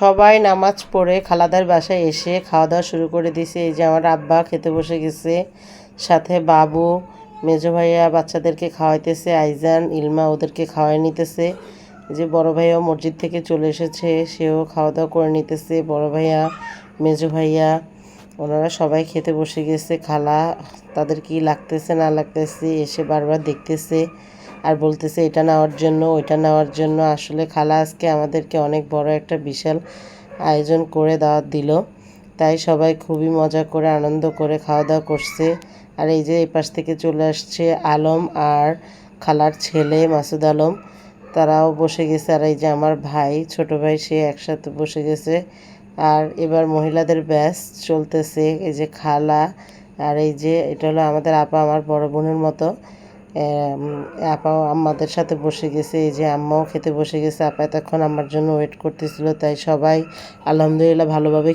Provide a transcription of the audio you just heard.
সবাই নামাজ পড়ে খালাদের বাসায় এসে খাওয়া দাওয়া শুরু করে দিয়েছে। এই যে আমার আব্বা খেতে বসে গেছে, সাথে বাবু, মেজো ভাইয়া বাচ্চাদেরকে খাওয়াইতেছে, আইজান ইলমা ওদেরকে খাওয়াই নিতেছে। এই যে বড় ভাইয়াও মসজিদ থেকে চলে এসেছে, সেও খাওয়া দাওয়া করে নিতেছে। বড় ভাইয়া, মেজো ভাইয়া ওনারা সবাই খেতে বসে গেছে। খালা তাদের কি লাগতেছে না লাগতেছে এসে বারবার দেখতেছে আর বলতেছে এটা নেওয়ার জন্য ওইটা নেওয়ার জন্য। আসলে খালা আজকে আমাদেরকে অনেক বড় একটা বিশাল আয়োজন করে দাওয়াত দিল, তাই সবাই খুবই মজা করে আনন্দ করে খাওয়া দাওয়া করছে। আর এই যে এই পাশ থেকে চলে আসছে আলম আর খালার ছেলে মাসুদ আলম, তারাও বসে গেছে। আর এই যে আমার ভাই, ছোট ভাই, সে একসাথে বসে গেছে। আর এবার মহিলাদের ব্যাচ চলতেছে। এই যে খালা আর এই যে এটা হলো আমাদের আপা, আমার বড় বোনের মতো। আপাও আমাদের সাথে বসে গেছে। এই যে আম্মাও খেতে বসে গেছে। আপা এতক্ষণ আমার জন্য ওয়েট করতেছিল, তাই সবাই আলহামদুলিল্লাহ ভালোভাবে